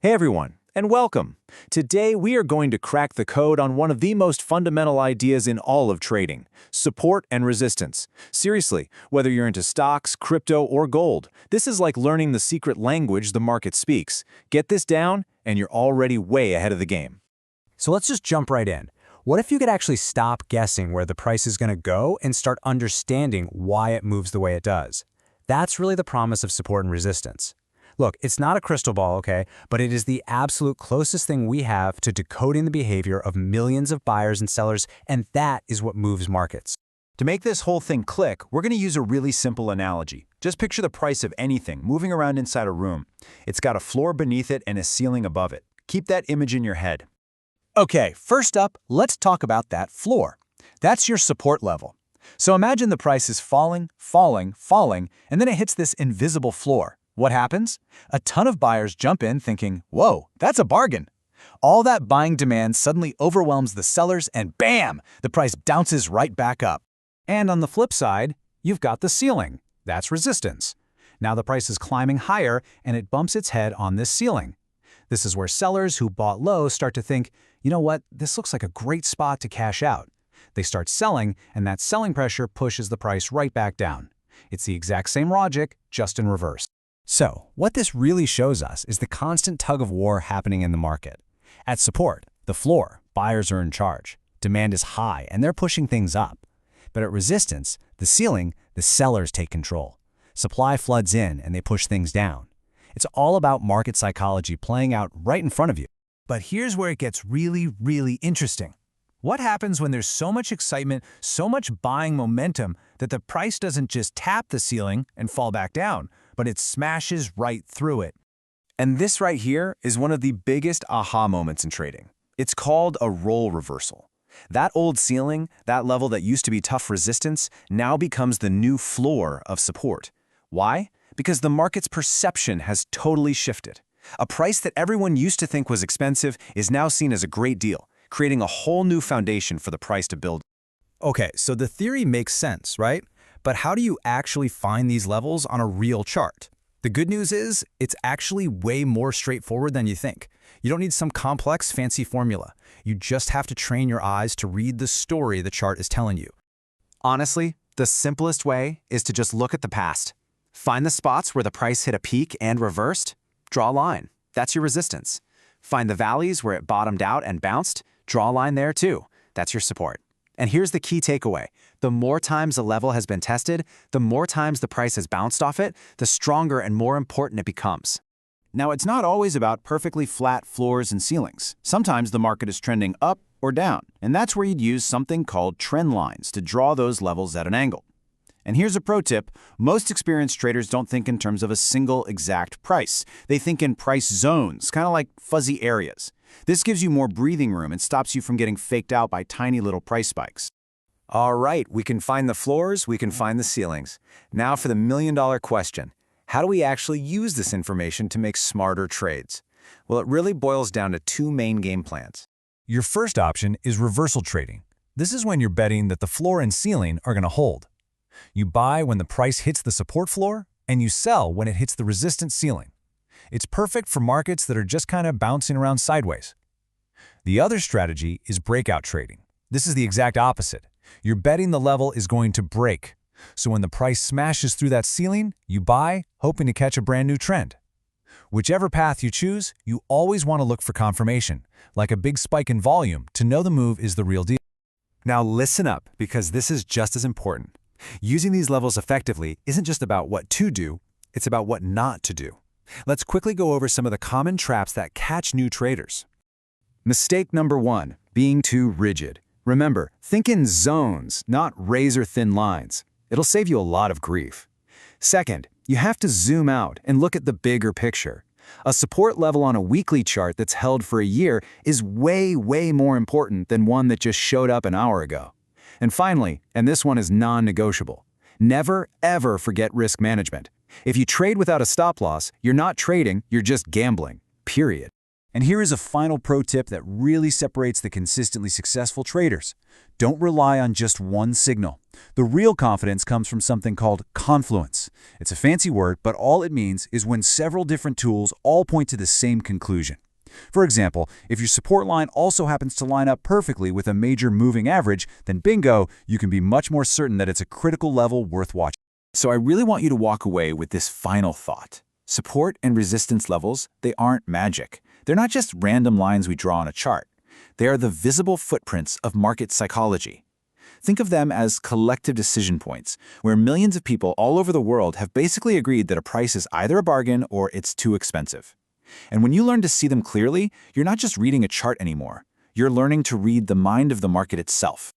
Hey everyone, and welcome. Today we are going to crack the code on one of the most fundamental ideas in all of trading, support and resistance. Seriously, whether you're into stocks, crypto, or gold, this is like learning the secret language the market speaks. Get this down, and you're already way ahead of the game. So let's just jump right in. What if you could actually stop guessing where the price is going to go and start understanding why it moves the way it does? That's really the promise of support and resistance. Look, it's not a crystal ball, okay, but it is the absolute closest thing we have to decoding the behavior of millions of buyers and sellers, and that is what moves markets. To make this whole thing click, we're going to use a really simple analogy. Just picture the price of anything moving around inside a room. It's got a floor beneath it and a ceiling above it. Keep that image in your head. Okay, first up, let's talk about that floor. That's your support level. So imagine the price is falling, and then it hits this invisible floor. What happens? A ton of buyers jump in thinking, whoa, that's a bargain. All that buying demand suddenly overwhelms the sellers and bam, the price bounces right back up. And on the flip side, you've got the ceiling. That's resistance. Now the price is climbing higher and it bumps its head on this ceiling. This is where sellers who bought low start to think, you know what, this looks like a great spot to cash out. They start selling, and that selling pressure pushes the price right back down. It's the exact same logic, just in reverse. So, what this really shows us is the constant tug-of-war happening in the market. At support, the floor, buyers are in charge. Demand is high, and they're pushing things up. But at resistance, the ceiling, the sellers take control. Supply floods in, and they push things down. It's all about market psychology playing out right in front of you. But here's where it gets really interesting. What happens when there's so much excitement, so much buying momentum, that the price doesn't just tap the ceiling and fall back down, but it smashes right through it? And this right here is one of the biggest aha moments in trading. It's called a role reversal. That old ceiling, that level that used to be tough resistance, now becomes the new floor of support. Why? Because the market's perception has totally shifted. A price that everyone used to think was expensive is now seen as a great deal, creating a whole new foundation for the price to build. Okay, so the theory makes sense, right? But how do you actually find these levels on a real chart? The good news is, it's actually way more straightforward than you think. You don't need some complex, fancy formula. You just have to train your eyes to read the story the chart is telling you. Honestly, the simplest way is to just look at the past. Find the spots where the price hit a peak and reversed. Draw a line. That's your resistance. Find the valleys where it bottomed out and bounced. Draw a line there too. That's your support. And here's the key takeaway. The more times a level has been tested, the more times the price has bounced off it, the stronger and more important it becomes. Now, it's not always about perfectly flat floors and ceilings. Sometimes the market is trending up or down, and that's where you'd use something called trend lines to draw those levels at an angle. And here's a pro tip. Most experienced traders don't think in terms of a single exact price. They think in price zones, kind of like fuzzy areas. This gives you more breathing room and stops you from getting faked out by tiny little price spikes. All right, we can find the floors, we can find the ceilings. Now for the million-dollar question. How do we actually use this information to make smarter trades? Well, it really boils down to two main game plans. Your first option is reversal trading. This is when you're betting that the floor and ceiling are going to hold. You buy when the price hits the support floor, and you sell when it hits the resistance ceiling. It's perfect for markets that are just kind of bouncing around sideways. The other strategy is breakout trading. This is the exact opposite. You're betting the level is going to break. So when the price smashes through that ceiling, you buy, hoping to catch a brand new trend. Whichever path you choose, you always want to look for confirmation, like a big spike in volume, to know the move is the real deal. Now listen up, because this is just as important. Using these levels effectively isn't just about what to do, it's about what not to do. Let's quickly go over some of the common traps that catch new traders. Mistake number 1, being too rigid. Remember, think in zones, not razor-thin lines. It'll save you a lot of grief. Second, you have to zoom out and look at the bigger picture. A support level on a weekly chart that's held for a year is way more important than one that just showed up an hour ago. And finally, and this one is non-negotiable, never ever forget risk management. If you trade without a stop loss, you're not trading, you're just gambling, period. And here is a final pro tip that really separates the consistently successful traders. Don't rely on just one signal. The real confidence comes from something called confluence. It's a fancy word, but all it means is when several different tools all point to the same conclusion. For example, if your support line also happens to line up perfectly with a major moving average, then bingo, you can be much more certain that it's a critical level worth watching. So I really want you to walk away with this final thought. Support and resistance levels, they aren't magic. They're not just random lines we draw on a chart. They are the visible footprints of market psychology. Think of them as collective decision points, where millions of people all over the world have basically agreed that a price is either a bargain or it's too expensive. And when you learn to see them clearly, you're not just reading a chart anymore. You're learning to read the mind of the market itself.